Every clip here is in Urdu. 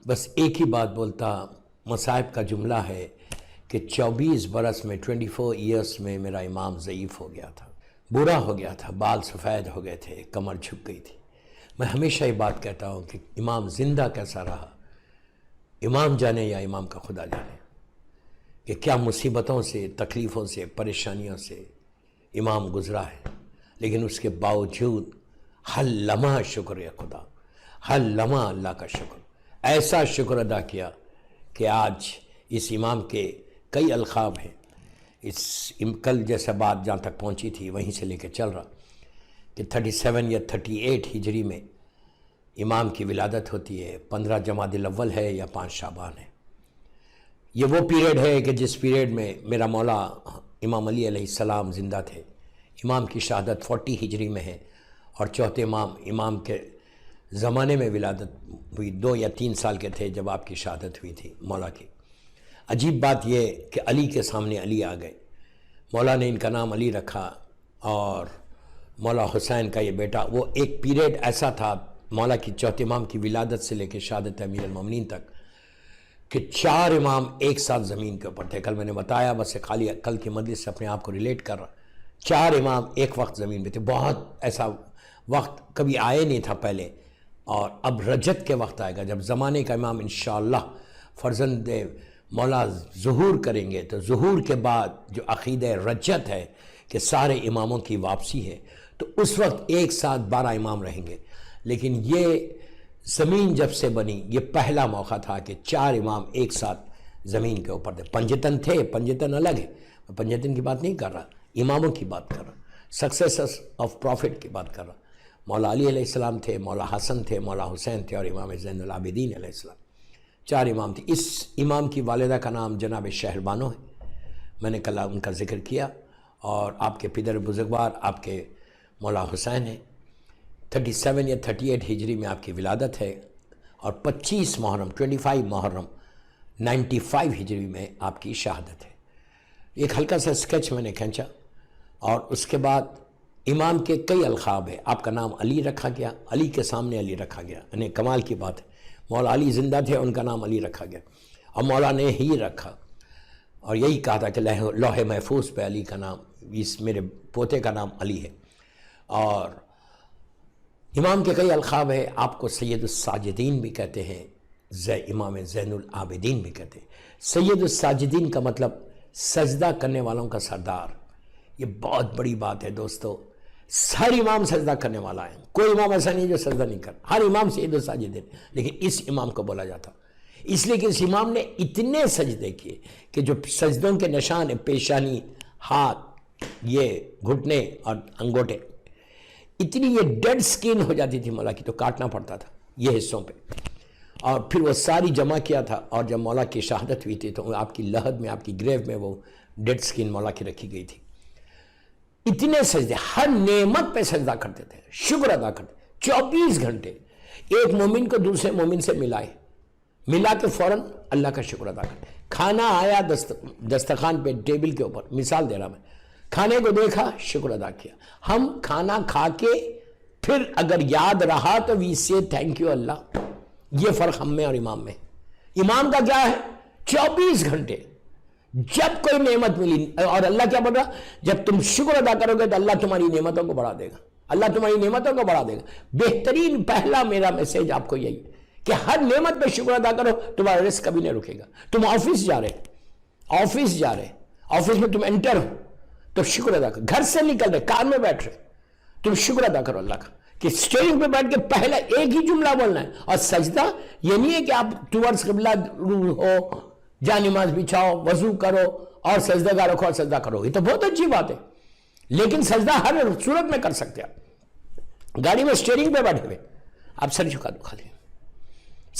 بس ایک ہی بات بولتا، مصائب کا جملہ ہے کہ 24 برس میں 24 ایئرس میں میرا امام ضعیف ہو گیا تھا، برا ہو گیا تھا، بال سفید ہو گئے تھے، کمر جھک گئی تھی۔ میں ہمیشہ یہ بات کہتا ہوں کہ امام زندہ کیسا رہا، امام جانے یا امام کا خدا جانے کہ کیا مصیبتوں سے، تکلیفوں سے، پریشانیوں سے امام گزرا ہے، لیکن اس کے باوجود ہر لمحہ شکر ہے خدا، ہر لمحہ اللہ کا شکر، ایسا شکر ادا کیا کہ آج اس امام کے کئی القاب ہیں۔ کل جیسا بات جہاں تک پہنچی تھی وہیں سے لے کے چل رہا کہ 37 یا 38 ہجری میں امام کی ولادت ہوتی ہے، 15 جمادی الاول ہے یا 5 شعبان ہے۔ یہ وہ پیریڈ ہے کہ جس پیریڈ میں میرا مولا امام علی علیہ السلام زندہ تھے۔ امام کی شہادت 40 ہجری میں ہے اور چوتھے امام کے زمانے میں ولادت ہوئی، 2 یا 3 سال کے تھے جب آپ کی شہادت ہوئی تھی مولا کی۔ عجیب بات یہ کہ علی کے سامنے علی آ گئے، مولا نے ان کا نام علی رکھا، اور مولا حسین کا یہ بیٹا، وہ ایک پیریڈ ایسا تھا مولا کی چوتھے امام کی ولادت سے لے کے شہادت امیر المومنین تک کہ 4 امام ایک ساتھ زمین کے اوپر تھے۔ کل میں نے بتایا، بس خالی کل کی مجلس سے اپنے آپ کو ریلیٹ کر رہا، 4 امام ایک وقت زمین پہ تھے۔ بہت ایسا وقت کبھی آئے نہیں تھا پہلے، اور اب رجت کے وقت آئے گا جب زمانے کا امام انشاءاللہ فرزند مولا ظہور کریں گے، تو ظہور کے بعد جو عقیدہ رجت ہے کہ سارے اماموں کی واپسی ہے، تو اس وقت ایک ساتھ 12 امام رہیں گے۔ لیکن یہ زمین جب سے بنی، یہ پہلا موقع تھا کہ 4 امام ایک ساتھ زمین کے اوپر تھے۔ پنجتن تھے، پنجتن الگ ہے، میں پنجتن کی بات نہیں کر رہا، اماموں کی بات کر رہا، سکسیسرز آف پروفٹ کی بات کر رہا۔ مولا علی علیہ السلام تھے، مولا حسن تھے، مولا حسین تھے، اور امام زین العابدین علیہ السلام، 4 امام تھے۔ اس امام کی والدہ کا نام جناب شہر بانو ہے، میں نے کل ان کا ذکر کیا، اور آپ کے پدر بزرگوار آپ کے مولا حسین ہیں۔ 37 یا 38 ہجری میں آپ کی ولادت ہے، اور 25 محرم 25 محرم 95 ہجری میں آپ کی شہادت ہے۔ ایک ہلکا سا سکیچ میں نے کھینچا، اور اس کے بعد امام کے کئی القاب ہیں۔ آپ کا نام علی رکھا گیا، علی کے سامنے علی رکھا گیا، یعنی کمال کی بات ہے، مولا علی زندہ تھے، ان کا نام علی رکھا گیا، اور مولا نے ہی رکھا، اور یہی کہا تھا کہ لوح محفوظ پہ علی کا نام، اس میرے پوتے کا نام علی ہے۔ اور امام کے کئی القاب ہیں، آپ کو سید الساجدین بھی کہتے ہیں، امام زین العابدین بھی کہتے ہیں۔ سید الساجدین کا مطلب سجدہ کرنے والوں کا سردار۔ یہ بہت بڑی بات ہے دوستو، ہر امام سجدہ کرنے والا ہے، کوئی امام ایسا نہیں جو سجدہ نہیں کر، ہر امام سید الساجدین، لیکن اس امام کو بولا جاتا اس لیے کہ اس امام نے اتنے سجدے کیے کہ جو سجدوں کے نشان ہیں، پیشانی، ہاتھ، یہ گھٹنے اور انگوٹھے، اتنی یہ ڈیڈ سکین ہو جاتی تھی مولا کی، تو کاٹنا پڑتا تھا یہ حصوں پہ، اور پھر وہ ساری جمع کیا تھا، اور جب مولا کی شہادت ہوئی تھی تو آپ کی لحد میں، آپ کی گریو میں وہ ڈیڈ سکین مولا کی رکھی گئی تھی۔ اتنے سجدے، ہر نعمت پہ سجدہ کرتے تھے، شکر ادا کرتے، 24 گھنٹے ایک مومن کو دوسرے مومن سے ملا کے فوراً اللہ کا شکر ادا کرتے۔ کھانا آیا دسترخوان پہ، ٹیبل کے اوپر، مثال دے رہا میں، کھانے کو دیکھا، شکر ادا کیا۔ ہم کھانا کھا کے پھر اگر یاد رہا تو وی سے تھینک یو اللہ۔ یہ فرق ہم میں اور امام میں۔ امام کا کیا ہے؟ 24 گھنٹے جب کوئی نعمت ملی، اور اللہ کیا بول رہا؟ جب تم شکر ادا کرو گے تو اللہ تمہاری نعمتوں کو بڑھا دے گا، اللہ تمہاری نعمتوں کو بڑھا دے گا۔ بہترین پہلا میرا میسیج آپ کو یہی کہ ہر نعمت پہ شکر ادا کرو، تمہارا رزق کبھی نہیں رکے گا۔ تم آفس جا رہے، آفس میں تم انٹر ہو تو شکر ادا کرو، گھر سے نکل رہے، کار میں بیٹھ رہے، تم شکر ادا کرو اللہ کا کہ اسٹیئرنگ پہ بیٹھ کے پہلا ایک ہی جملہ بولنا ہے۔ اور سجدہ یہ نہیں ہے کہ آپ ٹورڈز قبلہ ہو، جا نماز بچھاؤ، وضو کرو اور سجدہ گاہ رکھو اور سجدہ کرو، یہ تو بہت اچھی بات ہے، لیکن سجدہ ہر صورت میں کر سکتے آپ۔ گاڑی میں اسٹیئرنگ پہ بیٹھے ہوئے آپ سر جھکا دو، خالی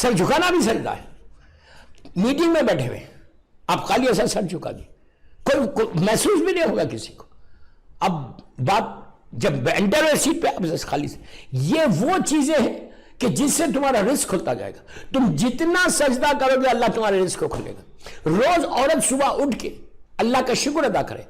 سر جھکانا بھی سجدہ ہے۔ میٹنگ میں بیٹھے ہوئے آپ خالی ایسا سر جھکا دی، کوئی محسوس بھی نہیں ہوگا کسی کو۔ اب بات جب انٹر ہوئے سیٹ پہ آپ خالی سے، یہ وہ چیزیں ہیں کہ جس سے تمہارا رزق کھلتا جائے گا۔ تم جتنا سجدہ کرو گے اللہ تمہارے رزق کو کھلے گا۔ روز عورت صبح اٹھ کے اللہ کا شکر ادا کرے،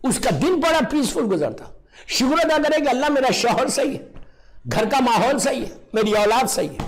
اس کا دن بڑا پیسفل گزرتا، شکر ادا کرے کہ اللہ میرا شوہر صحیح ہے، گھر کا ماحول صحیح ہے، میری اولاد صحیح ہے،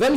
When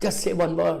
just say one word,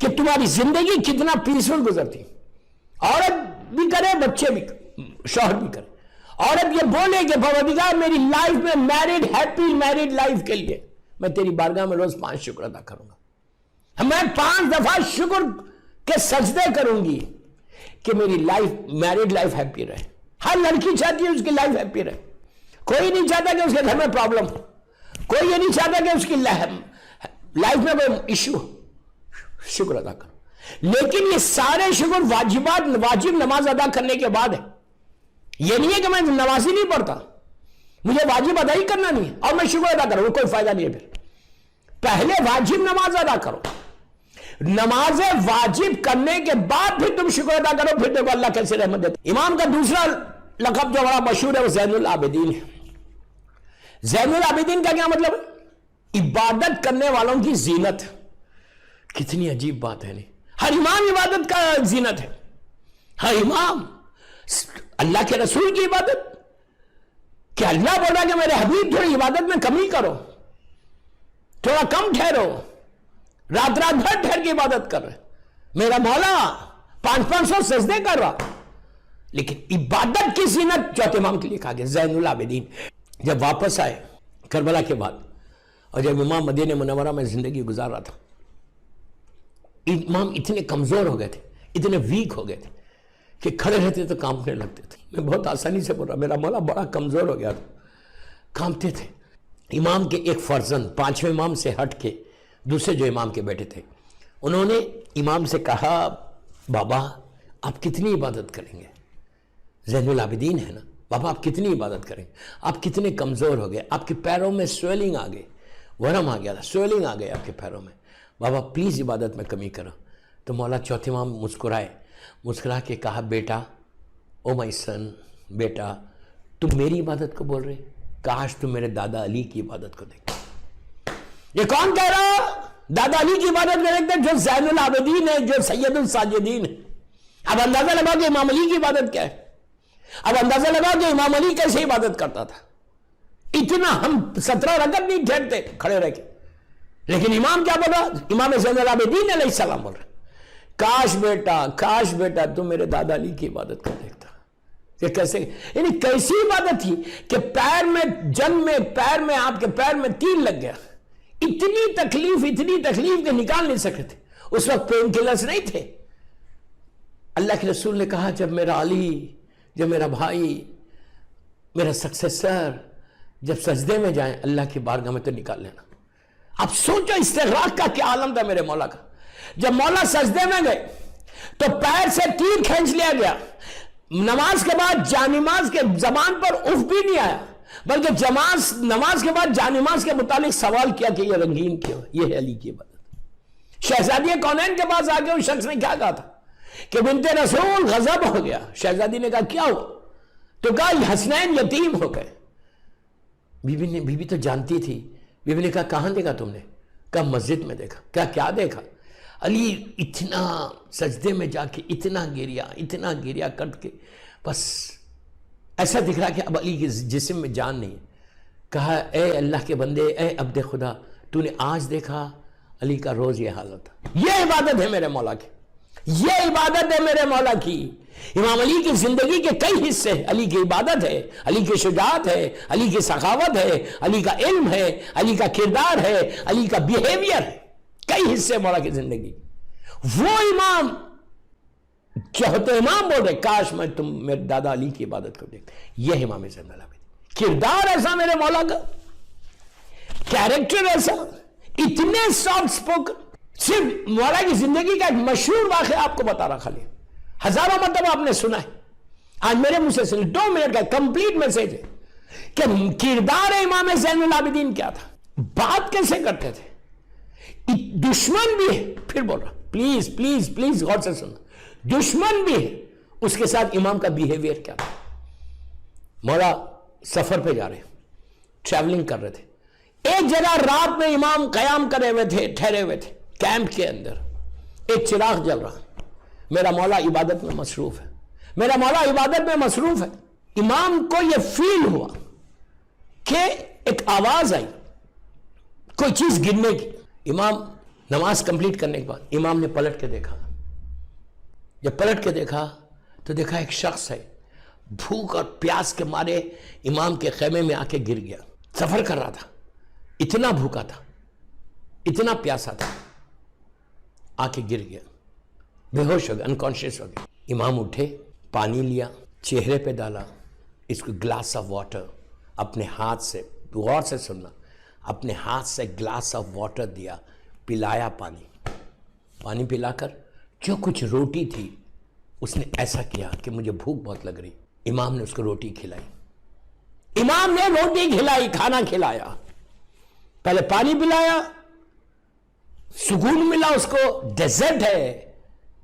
کہ تمہاری زندگی کتنا پیسفل گزرتی. عورت بھی کرے, بچے بھی, شوہر بھی کرے. عورت یہ بولے کہ پروردگار میری لائف میں میرڈ, ہیپی میرڈ لائف کے لیے میں تیری بارگاہ میں روز 5 شکر ادا کروں گا. میں 5 دفعہ شکر کے سجدے کروں گی کہ میری لائف, میرڈ لائف ہیپی رہے. ہر لڑکی چاہتی ہے اس کی لائف ہیپی رہے. کوئی نہیں چاہتا کہ اس کے گھر میں پرابلم ہو, کوئی یہ نہیں چاہتا کہ اس کی لائف میں کوئی ایشو ہو. شکر ادا کرو. لیکن یہ سارے شکر واجبات, واجب نماز ادا کرنے کے بعد ہے. یہ نہیں ہے کہ میں نماز ہی نہیں پڑھتا, مجھے واجب ادا ہی کرنا نہیں ہے اور میں شکر ادا کروں, کوئی فائدہ نہیں ہے. پھر پہلے واجب نماز ادا کرو, نماز واجب کرنے کے بعد پھر تم شکر ادا کرو, پھر دیکھو اللہ کیسے رحمت دیتا. امام کا دوسرا لقب جو بڑا مشہور ہے وہ زین العابدین ہے. زین العابدین کا کیا مطلب ہے؟ عبادت کرنے والوں کی زینت. کتنی عجیب بات ہے. نہیں, ہر امام عبادت کا زینت ہے. ہر امام اللہ کے رسول کی عبادت, کہ اللہ بولا کہ میرے حبیب تھوڑی عبادت میں کمی کرو, تھوڑا کم ٹھہرو, رات بھر ٹھہر کے عبادت کر رہے. میرا مولا 500 سجدے کر رہا, لیکن عبادت کی زینت چوتھے امام کے لیے کہا گیا زین العابدین. جب واپس آئے کربلا کے بعد, اور جب امام مدینہ منورہ میں زندگی گزار رہا تھا, امام اتنے کمزور ہو گئے تھے, اتنے ویک ہو گئے تھے کہ کھڑے رہتے تو کانپنے لگتے تھے. میں بہت آسانی سے بول رہا, میرا مولا بڑا کمزور ہو گیا تھا, کانپتے تھے. امام کے ایک فرزند 5ویں امام سے ہٹ کے دوسرے جو امام کے بیٹے تھے, انہوں نے امام سے کہا, بابا آپ کتنی عبادت کریں گے؟ زین العابدین ہے نا, بابا آپ کتنی عبادت کریں گے؟ آپ کتنے کمزور ہو گئے, آپ کے پیروں میں سویلنگ آ گئی, ورم آ گیا تھا, سویلنگ آ گئی آپ کے پیروں میں, بابا پلیز عبادت میں کمی کرو. تو مولا چوتھے امام مسکرائے, مسکرا کے کہا, بیٹا, او مائی سن, بیٹا تم میری عبادت کو بول رہے, کاش تم میرے دادا علی کی عبادت کو دیکھتے. یہ کون کہہ رہا؟ دادا علی کی عبادت میں دیکھتے جو زین العابدین ہے, جو سید الساجدین ہے. اب اندازہ لگاؤ کہ امام علی کی عبادت کیا ہے, اب اندازہ لگاؤ کہ امام علی کیسے عبادت کرتا تھا. اتنا ہم 17 رکعت نہیں ٹھہرتے کھڑے رہ کے, لیکن امام کیا بولا؟ امام زین العابدین علیہ السلام بول رہے, کاش بیٹا تم میرے دادا علی کی عبادت کو دیکھتا. یہ کیسے, یعنی کیسی عبادت تھی کہ پیر میں, جنگ میں پیر میں, آپ کے پیر میں تیر لگ گیا. اتنی تکلیف کہ نکال نہیں سکتے تھے. اس وقت پین کلرز نہیں تھے. اللہ کے رسول نے کہا, جب میرا علی, جب میرا بھائی, میرا سکسیسر جب سجدے میں جائیں اللہ کی بارگاہ میں تو نکال لینا. اب سوچو استغراق کا کیا عالم تھا میرے مولا کا. جب مولا سجدے میں گئے تو پیر سے تیر کھینچ لیا گیا. نماز کے بعد جانماز کے زبان پر اف بھی نہیں آیا, بلکہ نماز کے بعد جانماز کے متعلق سوال کیا کہ یہ رنگین کیوں, یہ ہے علی کی عبادت. شہزادی کونین کے پاس آگے اس شخص نے کیا کہا تھا کہ بنت رسول غضب ہو گیا. شہزادی نے کہا کیا ہوا؟ تو کہا حسنین یتیم ہو گئے. بی بی تو جانتی تھی. بی بی نے کہا کہاں دیکھا تم نے؟ کہا مسجد میں دیکھا. کیا دیکھا؟ علی اتنا سجدے میں جا کے اتنا گریا کر کے بس ایسا دکھ رہا کہ اب علی کے جسم میں جان نہیں. کہا اے اللہ کے بندے, اے عبد خدا, تو نے آج دیکھا علی کا روز یہ حالت تھا. یہ عبادت ہے میرے مولا کی, یہ عبادت ہے میرے مولا کی. امام علی کی زندگی کے کئی حصے ہیں. علی کی عبادت ہے, علی کی شجاعت ہے, علی کی سخاوت ہے, علی کا علم ہے, علی کا کردار ہے, علی کا بیہیویئر ہے. کئی حصے مولا کی زندگی. وہ امام چوتھے امام بول رہے کاش میں تم میرے دادا علی کی عبادت کو دیکھتے. یہ امام زین العابدین, کردار ایسا میرے مولا کا, کیریکٹر ایسا, اتنے سافٹ سپوکن. صرف مولا کی زندگی کا ایک مشہور واقعہ آپ کو بتا رہا, خالی ہزاروں مرتبہ آپ نے سنا ہے, آج میرے منہ سے سنیں. 2 منٹ کا کمپلیٹ میسج ہے کہ کردار امام زین العابدین کیا تھا, بات کیسے کرتے تھے. دشمن بھی ہے, پھر بول رہا پلیز غور سے سننا, دشمن بھی ہے, اس کے ساتھ امام کا بیہیویئر کیا تھا. مولا سفر پہ جا رہے, ٹریولنگ کر رہے تھے. ایک جگہ رات میں امام قیام کرے ہوئے تھے, ٹھہرے ہوئے تھے کیمپ کے اندر. ایک چراغ جل رہا. میرا مولا عبادت میں مصروف ہے, میرا مولا عبادت میں مصروف ہے. امام کو یہ فیل ہوا کہ ایک آواز آئی کوئی چیز گرنے کی. امام نماز کمپلیٹ کرنے کے بعد امام نے پلٹ کے دیکھا. جب پلٹ کے دیکھا تو دیکھا ایک شخص ہے بھوک اور پیاس کے مارے امام کے خیمے میں آ کے گر گیا. سفر کر رہا تھا, اتنا بھوکا تھا, اتنا پیاسا تھا, آ کے گر گیا, بے ہوش ہو گیا, انکانشیس ہو گیا. امام اٹھے, پانی لیا, چہرے پہ ڈالا, اس کو گلاس آف واٹر اپنے ہاتھ سے, غور سے سننا, اپنے ہاتھ سے گلاس آف واٹر دیا, پلایا پانی پلا کر جو کچھ روٹی تھی اس نے ایسا کیا کہ مجھے بھوک بہت لگ رہی. امام نے اس کو روٹی کھلائی, امام نے روٹی کھلائی, کھانا کھلایا, پہلے پانی پلایا, سکون ملا اس کو. ڈیزرٹ ہے,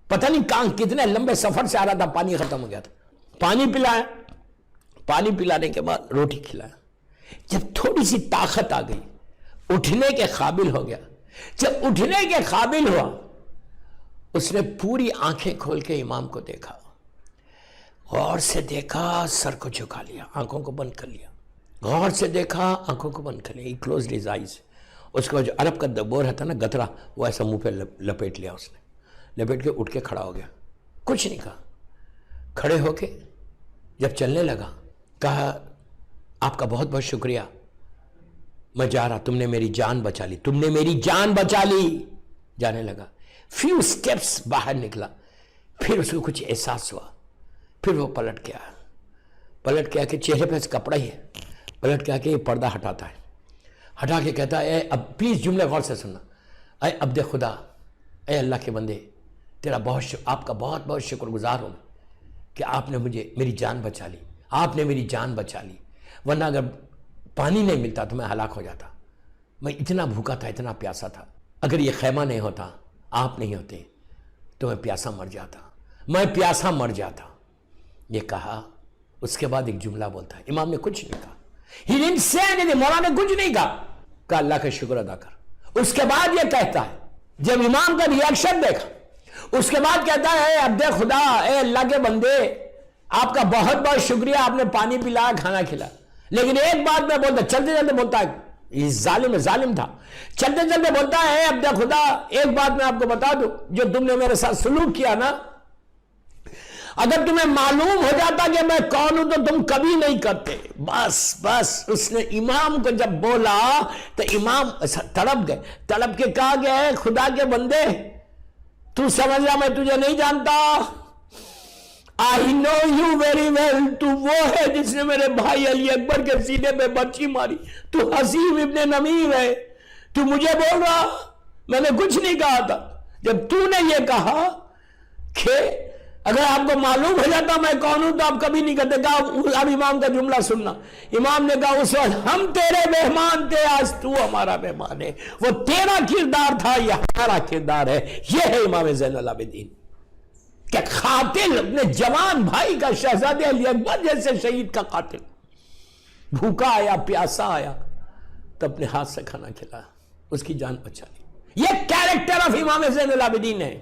پتہ نہیں کہاں کتنے لمبے سفر سے آ رہا تھا, پانی ختم ہو گیا تھا. پانی پلایا, پانی پلانے کے بعد روٹی کھلایا. جب تھوڑی سی طاقت آ گئی, اٹھنے کے قابل ہو گیا. جب اٹھنے کے قابل ہوا, اس نے پوری آنکھیں کھول کے امام کو دیکھا, غور سے دیکھا, سر کو جھکا لیا, آنکھوں کو بند کر لیا, غور سے دیکھا, آنکھوں کو بند کر لیا. He closed his eyes. اس کو جو عرب کا دبور رہتا نا, گترا, وہ ایسا منہ پہ لپیٹ لیا اس نے, لپیٹ کے اٹھ کے کھڑا ہو گیا, کچھ نہیں کہا. کھڑے ہو کے جب چلنے لگا, کہا آپ کا بہت بہت شکریہ, میں جا رہا, تم نے میری جان بچا لی, تم نے میری جان بچا لی. جانے لگا, فیو سٹیپس باہر نکلا, پھر اس کو کچھ احساس ہوا, پھر وہ پلٹ کے آ کے چہرے پہ کپڑا ہی ہے, پلٹ کے آ کے یہ پردہ ہٹاتا ہے, ہٹا کے کہتا ہے, اے اب پلیز جملے غور سے سننا, اے عبد خدا, اے اللہ کے بندے, آپ کا بہت بہت شکر گزار ہوں کہ آپ نے مجھے میری جان بچا لی, آپ نے میری جان بچا لی, ورنہ اگر پانی نہیں ملتا تو میں ہلاک ہو جاتا. میں اتنا بھوکا تھا, اتنا پیاسا تھا, اگر یہ خیمہ نہیں ہوتا, آپ نہیں ہوتے, تو میں پیاسا مر جاتا. یہ کہا, اس کے بعد ایک جملہ بولتا ہے, امام نے کچھ نہیں کہا, He didn't say anything, مولانا نے کچھ نہیں کہا اللہ کا شکر ادا کر. اس کے بعد یہ کہتا ہے, جب امام کا ریاکشن دیکھا, اس کے بعد کہتا ہے, اے عبد خدا, اے اللہ کے بندے, آپ کا بہت بہت شکریہ, آپ نے پانی پلایا, کھانا کھلایا, لیکن ایک بات میں بولتا, چلتے چلتے بولتا ہے, یہ ظالم تھا, چلتے چلتے بولتا ہے, اے عبد خدا, ایک بات میں آپ کو بتا دوں, جو تم نے میرے ساتھ سلوک کیا نا, اگر تمہیں معلوم ہو جاتا کہ میں کون ہوں تو تم کبھی نہیں کرتے. بس اس نے امام کو جب بولا تو امام تڑپ گئے, تڑپ کے کہا گیا ہے, خدا کے بندے, تو سمجھ رہا میں تجھے نہیں جانتا, I know you very well, تو وہ ہے جس نے میرے بھائی علی اکبر کے سینے پہ برچی ماری, تو حسیم ابن نمیر ہے, تو مجھے بول رہا, میں نے کچھ نہیں کہا تھا. جب تو نے یہ کہا کہ اگر آپ کو معلوم ہو جاتا میں کون ہوں تو آپ کبھی نہیں کرتے, کہا اب امام کا جملہ سننا. امام نے کہا, اس وقت ہم تیرے مہمان تھے, آج تو ہمارا مہمان ہے. وہ تیرا کردار تھا, یہ ہمارا کردار ہے. یہ ہے امام زین العابدین, کہ قاتل اپنے جوان بھائی کا, شہزادے علی اکبر جیسے شہید کا قاتل, بھوکا آیا, پیاسا آیا, تو اپنے ہاتھ سے کھانا کھلایا, اس کی جان بچا لی. یہ کیریکٹر آف امام زین العابدین ہے.